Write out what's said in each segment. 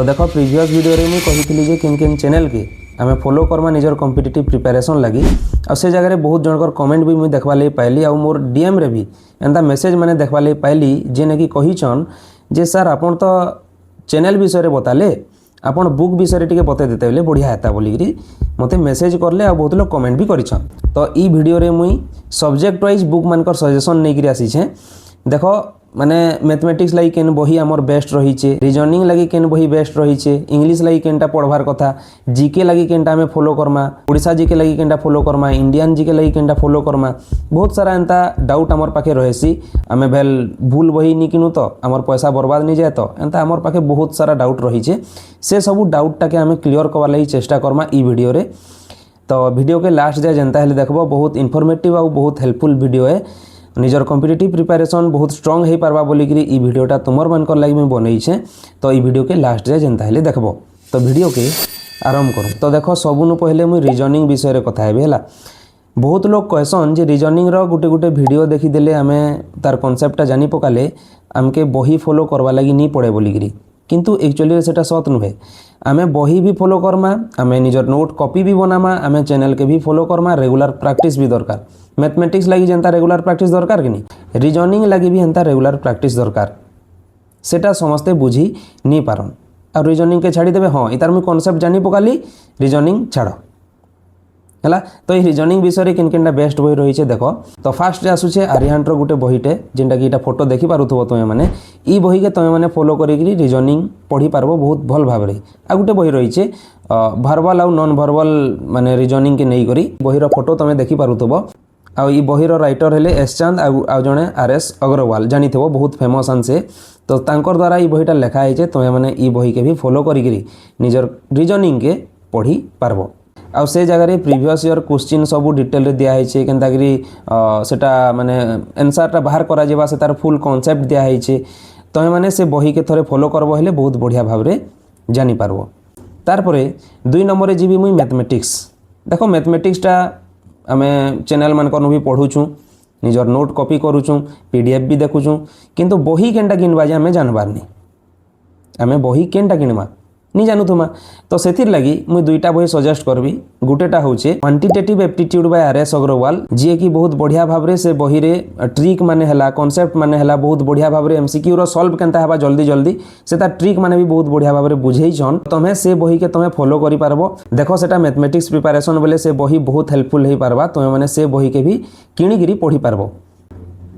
तो देखो previous video रे मुझे कही जे किन किन चैनल के आम फॉलो करमा निजर कॉम्पिटिटिव प्रिपरेशन लगी आ से जगह बहुत जनकर कमेंट भी मुझे देखवा लगी पाइली आ मोर डीएम रे भी एंता मेसेज मैंने देखवा लगी पाइली जे ने कि कहीछन जे सर आपन तो चैनल विषय बताले आपन बुक विषय टिके बते देते बेले बढ़िया हेता बोलिकी मते मेसेज करले आ बहुत लोग कमेंट भी करिछन। तो ई वीडियो रे मुई सब्जेक्ट वाइज बुक मानकर सजेशन नहीं करी आसी छे। देखो माने मैथमेटिक्स लगी केन बही आमर बेस्ट रही छे, रीजनिंग लगी केन बही बेस्ट रही छे, इंग्लिश लगी केनटा पढ़वार कथा, जीके लगी केनटा आमे फॉलो करमा, ओडिशा जीके लगी केनटा फॉलो करमा, इंडियन जीके लगी केनटा फॉलो करमा। बहुत सारा एंता डाउट आमर पाखे रहेसी। आमे भेल भूल बही नी किनु तो आमर पैसा बर्बाद नहीं जाए तो एंता आमर पाखे बहुत सारा डाउट रही छे। से सब डाउटटा के आमे क्लियर करवार लगी चेष्टा करमा ई वीडियो रे। तो वीडियो के लास्ट जाए जनता हेले देखबो बहुत इनफॉर्मेटिव आ बहुत हेल्पफुल वीडियो है। निजर कॉम्पिटिटिव प्रिपरेशन बहुत स्ट्रांग हो पारबा बोलिकी ई वीडियोटा तुमर मानकर लगी मैं बनई छे। तो ई वीडियो के लास्ट जाए जनता हेले देखबो। तो वीडियो के आरंभ करूँ। तो देखो सबुनु पहले मुई रीजनिंग विषय रे कथा हेबे हला। बहुत लोग कहसन जे रीजनिंग रो गुटे गुटे वीडियो देखी देले आमे तार कॉन्सेप्टटा जानी पकाले आमके बही फॉलो करवा लगी नहीं पड़े बोलिकी, किंतु एक्चुअली सेटा सत नुहे। आमे बही भी फॉलो करमा, आमे निजर नोट कॉपी भी बनामा, आमे चैनल के भी फॉलो करमा, रेगुलर प्रैक्टिस भी दरकार। मैथमेटिक्स लगी जेंता रेगुलर प्रैक्टिस दरकार कि नहीं, रीजनिंग लगी भी एंता रेगुलर प्रैक्टिस दरकार। सेटा समस्ते बुझी नहीं पारन और रीजनिंग के छाड़ी देबे हाँ इतार मुई कॉन्सेप्ट जानी पकाली रिजनिंग छाड़ है। तो ये रीजनिंग विषय रे किन किनटा बेस्ट बही रही है देख। तो फास्ट आसुचे आर्यहांटर गोटे बहीटे जेनटा कि फोटो देखि पारुथबो तुमे माने ई बही के तुमे माने फॉलो करिकरी रीजनिंग पढ़ी पारबो बहुत भल भाव रे। आ गोटे बही रही है भर्बल आउ नॉन भर्बल माने रीजनिंग के नहीं करी बहीर फोटो तुमे देखि पारुथबो। आ ई बहीर राइटर हेले एस चांद आ जने आरएस अग्रवाल जानिथबो बहुत फेमस आन से। तो तांकर द्वारा ई बहीटा लेखा है तुमे माने ई बही के भी फॉलो करिकरी निजर रीजनिंग के पढ़ी पारबो। आ से जगह प्रीवियस ईयर क्वेश्चन सब डिटेल रे दिया है केनता करी सेटा माने आंसरटा बाहर करा जेबा से तार फुल कॉन्सेप्ट दिया है। तो माने से बही के थरे फॉलो करबो हेले बहुत बढ़िया भाव रे जानि पारबो। तार परे 2 नंबर रे जीबी मुई मैथमेटिक्स। देखो मैथमेटिक्सटा आमे चैनल मानकर भी पढ़ुछु, निजर नोट कॉपी करूछु, पीडीएफ भी देखुछु, किंतु बही केनटा किनबा जे आमे जानबार नहीं। आमे बही केनटा किनबा नहीं जानूथुमा। तो सेथिर लगी मुई 2टा बही सजेस्ट करबी। गुटेटा होचे quantitative aptitude by RS Aggarwal ji कि बहुत बढ़िया भाव रे से बही रे ट्रिक माने हला कॉन्सेप्ट माने हला बहुत बढ़िया भाव रे एमसीक्यू रो सॉल्व केनता हेबा जल्दी जल्दी से ता ट्रिक माने भी बहुत बढ़िया भाव रे बुझेई छन। तमे से बही के तमे फॉलो करि पारबो। देखो सेटा मैथमेटिक्स प्रिपरेशन बेले से बही बहुत हेल्पफुल हेई पारबा। तमे माने से बही के भी किणिगिरी पढ़ी पारबो।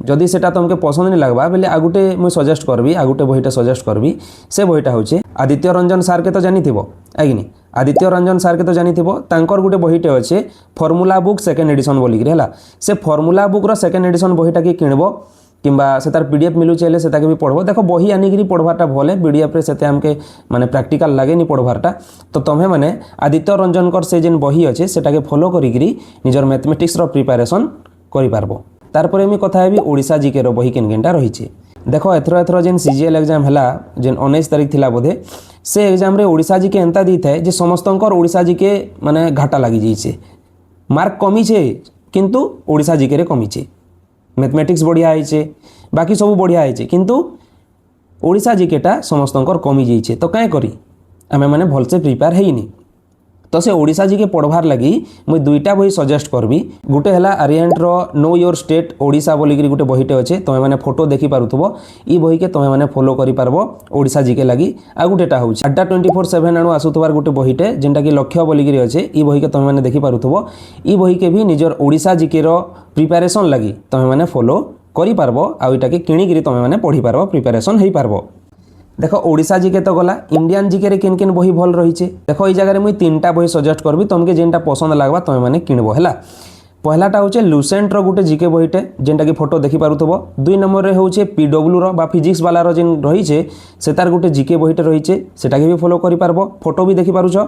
जदि सेटा तुमके पसंद नहीं लगवा बेले आगुटे मुई सजेस्ट करबी आगुटे बहीटा सजेस्ट करबी। से बहीटा होचे आदित्य रंजन सार के तो जानिथिबो आगिनी आदित्य रंजन सार के तो जानिथिबो तांकर गुटे बहीटे अच्छे फॉर्मूला बुक सेकेंड एडिशन बोलिकी है। से फॉर्मूला बुक रो सेकेंड एडिशन बहीटा के किणबो किंबा से तार पीडीएफ मिलुचे हेले सेटा के भी पढ़बो। देखो बही आनिकी पढ़वाटा भल है पीडीएफ रे सेते हमके माने प्रैक्टिकल लागे नहीं पढ़वारटा। तो तुम्हें माने आदित्य रंजन कर से जेन बही अच्छे सेटा के फॉलो करिकरी निजर मैथमेटिक्स रो प्रिपरेशन करि पारबो। तारपरे मी कथा हेबी ओडिशा जीके रो बही केन केनटा रही छे। देखो एथर जेन सीजीएल एग्जाम हला जेन 19 तारीख थिला बोधे से एग्जाम रे ओडिशा जीके एंता दी थाए जे समस्तंकर ओडिशा जीके माने घाटा लागि जाइछे। मार्क कमी छे किंतु ओडिशा जीके रे कमी छे। मैथमेटिक्स बढ़िया आइछे बाकी सब बढ़िया आइछे किंतु ओडिशा जीकेटा समस्तंकर कमी जाइछे। तो काहे करी आमे माने भलसे प्रिपेयर हेइनी। तो से ओडिशा जी के पढ़वार लगी मुई 2टा बही सजेस्ट करबी। गुटे हला आर्यहांट रो नो योर स्टेट ओडिशा बोलिकी गुटे बहीटे अच्छे तुमे माने फोटो देखि पारुथबो। ई बही के तुमे माने फॉलो करि पारबो ओडिशा जी के लगी। आ गुटेटा होउछ अड्डा 24/7 आनु आसुथबार गुटे बहीटे जेनटा कि लक्ष्य बोलिकी अच्छे। ई बही के तुमे माने देखि पारुथबो। ई बही के भी निजर ओडिशा जी के रो प्रिपरेशन लगी तुमे माने फॉलो करि पारबो। आ इटा के किणिगिरी तुमे माने पढ़ी पारबो प्रिपरेशन हेई पारबो। देखो ओडिशा जीके तो गला इंडियन जीके रे किन किन बही भल रही है। देखो ये जगह मुई 3टा बही सजेस्ट करबी तुमके जेनटा पसंद लागबा तुमे माने किणबो हैला। पहलाटा होचे लुसेंट रो गुटे जीके बहीटे जेनटा कि फोटो देखि पारुथबो। 2 नंबर रे होचे पीडब्ल्यू रो बा फिजिक्स वाला रो जेन रही छे से तार गुटे जीके बहीटे रही छे सेटा के भी फॉलो करि पारबो फोटो भी देखि पारुछो।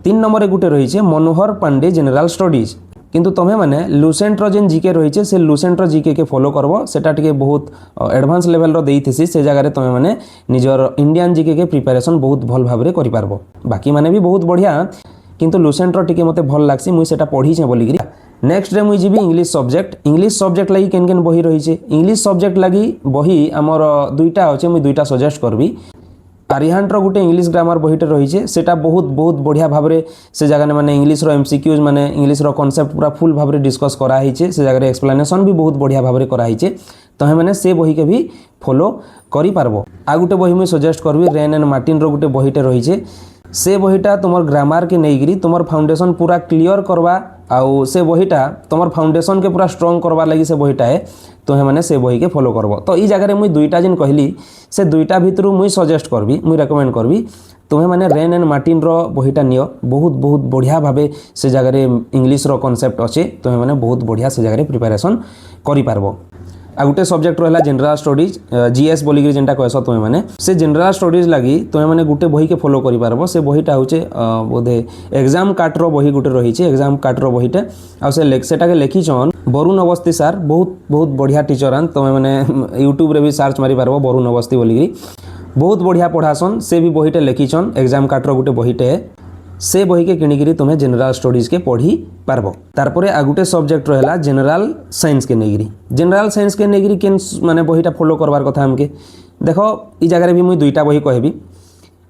3 नंबर रे गुटे रही छे मनोहर पांडे जनरल स्टडीज किंतु तुम्हें माने लुसेंट रो जेन जीके रही है से लुसेंट रो जीके के फॉलो करबो। सेटा टिके बहुत एडवांस लेवल रो देइथिसी से जगह रे तुम्हें माने निजर इंडियन जीके के प्रिपरेशन बहुत भल भाव रे करि पारबो। बाकी माने भी बहुत बढ़िया किंतु लुसेंट रो टिके मते भल लागसी मुई सेटा पढ़ी छे बोलिकी। नेक्स्ट रे मुई जीबी इंग्लिश सब्जेक्ट लगी केन केन बही रही है। इंग्लिश सब्जेक्ट लगी बही हमर 2टा अच्छे मुई 2टा सजेस्ट करबी। आरिहांट रो गुटे इंग्लिश ग्रामर बहीटे रही सेटा बहुत बहुत बढ़िया भाव में से जगह माने इंग्लिश रो एमसीक्यूज माने इंग्लिश रो कॉन्सेप्ट पूरा फुल भाव में डिस्कस कराई से जगह एक्सप्लेनेशन भी बहुत बढ़िया भाव में कराई तो हे मैंने से बही के भी फॉलो करि पारबो। आ गुटे बही मुझे सजेस्ट करबी रेन एंड मार्टिन रो गुटे बहीटे रही से बहीटा तुम ग्रामर के नहींकि तुम फाउंडेशन पूरा क्लीयर करवा आउ से बहीटा तुम फाउंडेशन के पूरा स्ट्रॉन्ग करवा लगी से बहीटा है तो हे मैंने से बही के फॉलो करब। तो ई जगह मुझे दुईटा जिन कहली से दुईटा भितर मुझे सजेस्ट करबी मुझे रेकमेंड करबी तुम्हें मैंने रेन एंड मार्टिन रो बहीटा नियो बहुत बहुत बढ़िया भाव से जगह इंग्लिश रो कॉन्सेप्ट अच्छे तुम्हें मैंने बहुत बढ़िया से जगह प्रिपरेशन करि पारबो। आ गुटे सब्जेक्ट रहा जनरल स्टडीज जीएस बोलिकी जेनटा कहस तुम्हें मैंने से जनरल स्टडीज लगी तुम्हें मैंने गुटे बही के फॉलो करि पारबो। से बहीटा होचे बोधे एग्जाम काटर बही गुटे रही एग्जाम काटर बहीटे आटाके लिखिछन वरुण अवस्थी सार बहुत बहुत बढ़िया टीचर आन तुम्हें मैंने यूट्यूब रे भी सर्च मारि पारबो वरुण अवस्थी बोलिकी बहुत बढ़िया पढ़ासन से भी बहीटे लिखिछन एग्जाम काटर गुटे बहीटे से बही के किणिकी तुम्हें जनरल स्टडीज के पढ़ी पारबो। तारपरे आ गुटे सब्जेक्ट रहा जनरल साइंस के नेगिरी जनरल साइंस के नेगिरी केन माने बहीटा फॉलो करवार कथा हमके देखो ई जगह भी मुझे दुईटा बही कहबी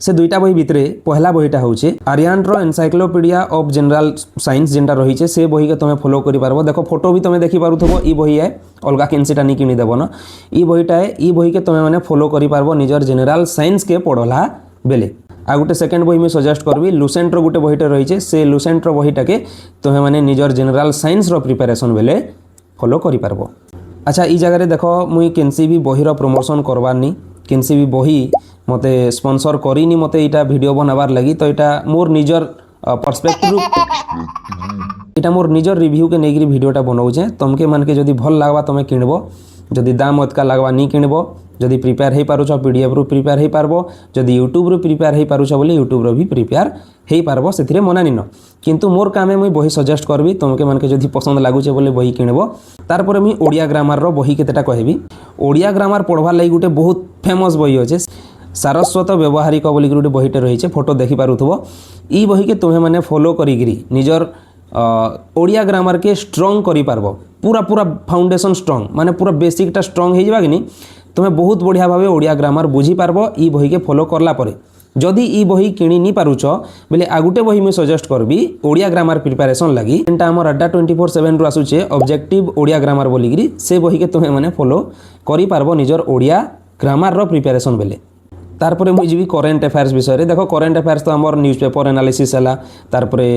से दुईटा बही भितरे पहला बहीटा होचे आरिहांट रो एनसाइक्लोपीडिया ऑफ जनरल साइंस जेनटा रही से बही के तुम्हें फॉलो करि पारबो। देखो फोटो भी तुम्हें देखि पारुथबो ई बही है अलगा केनसीटा नहीं किनी देबो न ई बहीटा है ई बही के तुम्हें माने फॉलो करि पारबो निजर जनरल साइंस के पढ़ला बेले। आ गुटे सेकेंड बही में सजेस्ट करबी लुसेंट रो गुटे बहीटे रही से लुसेंट रो बहीटा के तुम्हें माने निजर जनरल साइंस रो प्रिपरेशन बेले फॉलो करि पारबो। अच्छा ई जगह देखो मुई केनसी भी बही रो प्रमोशन करवार नी केनसी भी बही मते स्पॉन्सर करिनी मते इटा वीडियो बनाबार लगी तो इटा मोर निजर पर्सपेक्टिव इटा मोर निजर रिव्यू के नेगिरी वीडियोटा बनाऊे तुमके मन के जदि भल लागबा तुम किणबो जदि दाम अतका लागबा नहीं किणबो जदि प्रिपेयर हो पारुछ पीडीएफ रु प्रिपेयर हो पारबो जदि यूट्यूब रु प्रिपेयर हो पारुछ बोले यूट्यूब रो भी प्रिपेयर हो पारबो से मना निन किंतु मोर कामे मुई बही सजेस्ट करबी तुमके मन के जदि पसंद लागुचे बोले बही किणबो। तारपर मुई ओडिया ग्रामर रो बही केतेटा कहबी ओडिया ग्रामर पढ़वार लागि गुटे बहुत फेमस बही अच्छे सारस्वत व्यवहारिक बोलिक गोटे बहीटे रही फोटो देखि पारुथबो ई बही के तुम्हें मैंने फॉलो करिगिरी निजर ओडिया ग्रामर के स्ट्रॉन्ग करि पारबो पूरा पूरा फाउंडेशन स्ट्रॉन्ग माने पूरा बेसिकटा स्ट्रॉन्ग हो जाबा कि नहीं तुम्हें बहुत बढ़िया भाव ओडिया ग्रामर बुझी पारबो ई बही के फॉलो करला परे। जदि ई बही किणी नहीं पारुछ बोले आ गुटे बही मुझे सजेस्ट करबी ओडिया ग्रामर प्रिपरेशन लगी एंटा हमर अड्डा 24/7 रु आसुचे ऑब्जेक्टिव ओडिया ग्रामर बोलिकी से बही के तुम्हें मैंने फॉलो करि पारबो निजर ओडिया ग्रामर रो प्रिपरेशन बेले। तारपरे मुझे जीवी करेन्ट अफेयर्स विषय देखो करेन्ट अफेयर्स तो आमर न्यूज पेपर एनालिसिस है तारपरे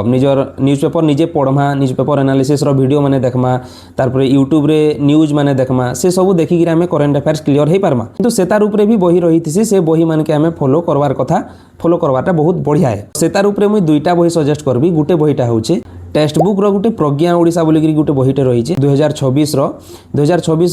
निजर न्यूज पेपर निजे पढ़मा न्यूज पेपर एनालिसिस रो वीडियो माने देखमा तारपरे यूट्यूब रे न्यूज माने देखमा से सब देखिकी आमे करेन्ट अफेयर्स क्लियर हो पारमा किंतु सेतार उपरे भी बही रही से बही मान के आमे फॉलो करवार कथा फॉलो करवाटा बहुत बढ़िया है। सेतार उपरे मुझे दुईटा बही सजेस्ट करबी गुटे बहीटा होचे टेक्स्ट बुक रो गुटे प्रज्ञा ओडिशा बोलिकी गुटे बहीटे रही 2024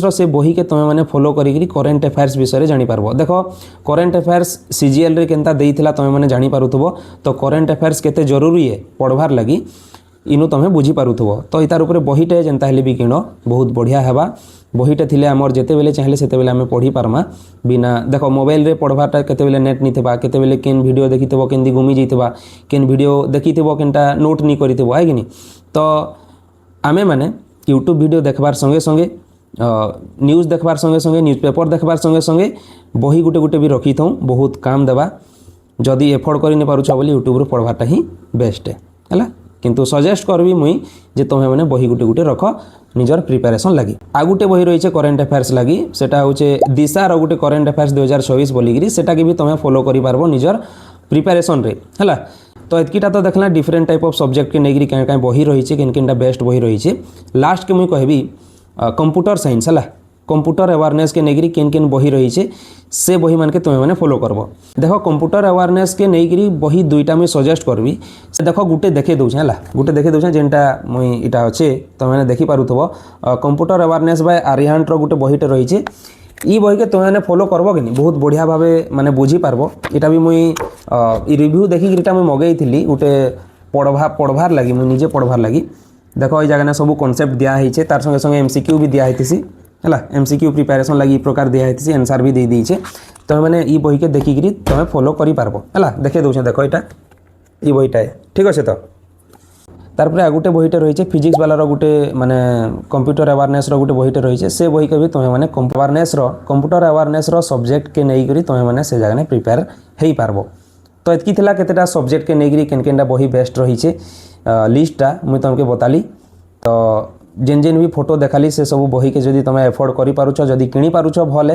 रो से बही के तुम मैंने फॉलो करिकी करेन्ट अफेयर्स विषय जानी पारबो। देखो करेन्ट अफेयर्स सीजीएल रे केनता देइथिला तुम मैंने जानी पारुथबो तो करेन्ट अफेयर्स केते जरूरी है पढ़वार लगी इनु तुम बुझी पारुथबो तो इतार उपरे बहीटे जेनता हेले भी किण बहुत बढ़िया हेबा बहीटे थिले आमर जेते बेले चाहिले सेते बेले आमे पढ़ी पारमा बिना देखो मोबाइल रे पढ़वाटा केते बेले नेट नहीं थिबा केते बेले केन वीडियो देखिथबो केनदी गुमी जइतबा केन वीडियो देखिथबो केनटा नोट नहीं करिथबो है कि नहीं तो आमे माने यूट्यूब वीडियो देखबार संगे संगे न्यूज़ देखबार संगे संगे न्यूज पेपर देखबार संगे संगे बही गुटे गुटे भी रखी थाऊ बहुत काम देवा जदि एफोर्ड कर नहीं पारुछ बोली यूट्यूब रे पढ़वाटा ही बेस्ट है किंतु सजेस्ट करबी मुई जे तुम्हें मैंने बही गुटे गुटे रख निजर प्रिपरेशन लगी। आ गुटे बही रही है करेन्ट अफेयर्स लगी सेटा होचे दिशा रो गुटे करेन्ट अफेयर्स 2024 बोलिकी सेटा के भी तुम्हें फॉलो करि पारबो निजर प्रिपरेशन रे हला। तो एतकीटा तो देखला डिफरेंट टाइप ऑफ सब्जेक्ट के नेगिरी क्या क्या बही रही है किन बेस्ट बही रही है। लास्ट के मुई कहबी कंप्यूटर साइंस है कंप्यूटर अवेयरनेस के नेगिरी किन बही रही है से बही मान के तुम्हें मैंने फॉलो करबो। देखो कंप्यूटर अवेयरनेस के नेगिरी बही दुईटा मुई सजेस्ट करबी से देखो गुटे देखे दउछे हला गुटे देखे दउछे जेनटा मुई इटा अच्छे तो मैंने देखि पारुथबो कंप्यूटर अवेयरनेस बाय आरिहांट रो गुटे बहीटे रही है ई बही के तुम्हें फॉलो करबो कि नहीं बहुत बढ़िया भाव माने बुझी पारबो। इटा भी मुई रिव्यू देखिकी इटा मुई मगेइथिली गुटे पढ़वार लगी मुई निजे पढ़वार लगी देखो ये जगह सब कॉन्सेप्ट दिया है तार संगे संगे एमसीक्यू भी दिया है एमसीक्यू प्रिपरेशन लगी प्रकार दिया है आंसर भी दे दीचे तो मैंने ई बही के देखिकी तुम फॉलो करि पारबो है देखे दउछे देखो इटा ई बहीटा है ठीक अच्छे। तो तारपर आ गोटे बहीटे रही फिजिक्स वालार गोटे माने कंप्यूटर अवेयरनेस गोटे बहीटे रही से बही के भी तुम्हें मैंने कंप्यूटर अवेयरनेस सब्जेक्ट के नहीं तुम्हें मैंने से जगह प्रिपेयर हो पारबो। तो एतकी थिला केतेटा सब्जेक्ट के नहीं केनकेनटा बही बेस्ट रही लिस्टा मुझे तुमके बताली। तो जेन जेन भी फोटो देखाली से सब बही के जदि तुम एफोर्ड कर पारुछ जदि किनी पारुछ भले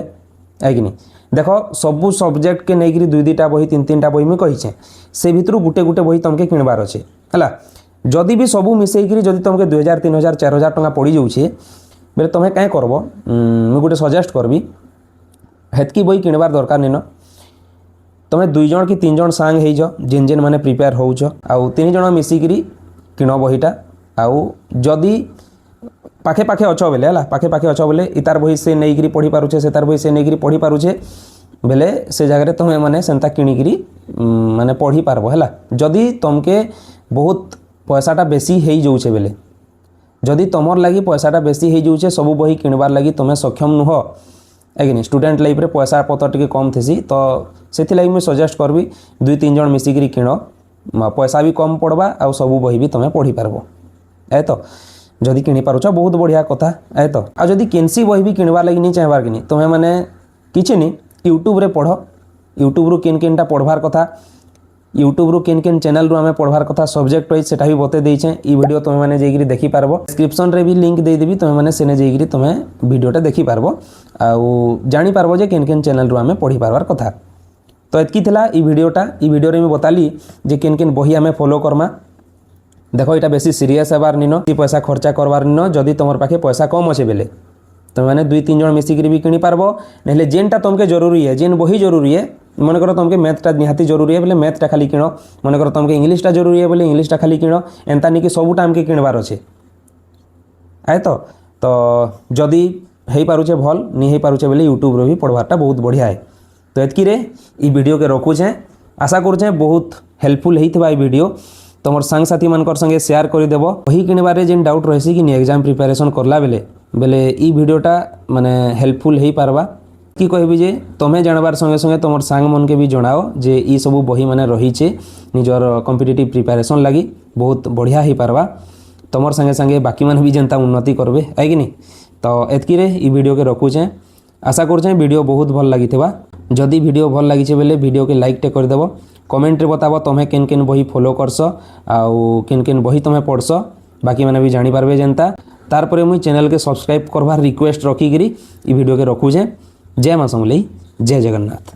है कि नहीं। देख सबू सब्जेक्ट के नहीं दुई दुईटा बही तीन तीन टा बही मुझे कहीचे से भितर गुटे गुटे बही तुमके किणबार अच्छे है। जदि भी सबू मिसेकरी जदि तुमके 2000 3000 4000 टंका पड़ जाऊे बेले तुम्हें कहीं करब मुझे गोटे सजेस्ट करबी हेतकी बही किणबार दरकार नहीं न। तुम्हें 2 जन कि 3 जन सांग हो जेन जेन मैंने प्रिपेयर होच आउ 3 जन मिसिकी किण बहीटा आउ जदि पाखे पाखे अच्छ बेले है पाखे पाखे अच्छ बेले इतार बही से नहीं पढ़ी पारुछे से तार बही से नहीं पढ़ी पारुछे बेले से जगह तुम्हें मैंने सेंता किणिकी माने पढ़ी पारबो है। जदि तुमके बहुत पैसाटा बेसी हो जाऊे बेले जदि तुमर लगी पैसाटा बेसी हो जाऊे सब बही किणबार लगी तुम्हें सक्षम नुह है कि स्टूडेंट लाइफ रे पैसा पतर टिके कम थी तो से मुझे सजेस्ट करबी 2-3 जन मिसिकी किण पैसा भी कम पड़वा आउ सब बही भी तुम्हें पढ़ी पारबो है। तो जदि किणी पारुछ बहुत बढ़िया कथा है। तो आ जदि केनसी बही भी किणबार लगी नहीं चाहबार कि तुम्हें मैंने किछि नहीं यूट्यूब रे पढ़ यूट्यूब रू केन केनटा पढ़वार कथा यूट्यूब रू केन केन चैनल रू आमे पढ़वार कथा सब्जेक्ट वाइज सेटा भी बते देइछे ई वीडियो तुम्हें मैंने जेगिरी देखि पारबो डिस्क्रिप्शन रे भी लिंक दे देबी तुम्हें मैंने सेने जेगिरी तुम्हें वीडियोटा देखि पारबो आउ जानि पारबो जे केन केन चैनल रू आमे पढ़ी पारवार कथा। तो एतकी थिला ई वीडियो रे मैं बताली जे केन केन बही आमे फॉलो करमा। देखो यहाँ बेसी सीरीयस हेबार निन पैसा खर्चा करवार निन जदि तुम पाखे पैसा कम अच्छे बेले तुम मैंने 2-3 जन मिसिकी भी किणी पारबो नहले जेनटा तुमके जरूरी है जेन बही जरूरी है मन कर तुमके मैथटा निहाती जरूरी है बोले मैथटा खाली किण मन कर तुमके इंग्लिशटा जरूरी है बोले इंग्लिशटा खाली किण एंता नहीं कि सबूटा आमके किणबार अच्छे है। तो जदि हो पारुछे भल नहीं हो पारुछे बोले यूट्यूब रे भी पढ़वारटा बहुत बढ़िया है। तो एतकी रे ई वीडियो के रखुछे आशा करुछे बहुत हेल्पफुल होइथिबा ई वीडियो तुम सांग साथी मानकर संगे शेयर करदेव बही किणबारे जेन डाउट रही कि एग्जाम प्रिपेरेसन करला बेले बेले ई वीडियोटा माने हेल्पफुल हो पारबा कि कहबी जे तुम्हें जानबार संगे संगे तुम सांग मन के भी जनाओ जे ई सब बही माने रहीचे निजर कॉम्पिटिटिव प्रिपेरेसन लगी बहुत बढ़िया हो पारबा तुमर संगे संगे बाकी मन भी जनता उन्नति करबे है कि नहीं। तो एतकी रे ई वीडियो के रखुछे आशा करुछे वीडियो बहुत भल लागिथिबा जदि वीडियो भल लागिछे बेले वीडियो के लाइक टे करदेव कमेंट रे बताबो तुम्हें केन केन बही फॉलो करस आउ केन केन बही तुम्हें पढ़स बाकी मैंने भी जानी पारबे जनता तारपरे मुई चैनल के सब्सक्राइब करवार रिक्वेस्ट रखिकी ई वीडियो के रखुछे। जय मां समलेई जय जगन्नाथ।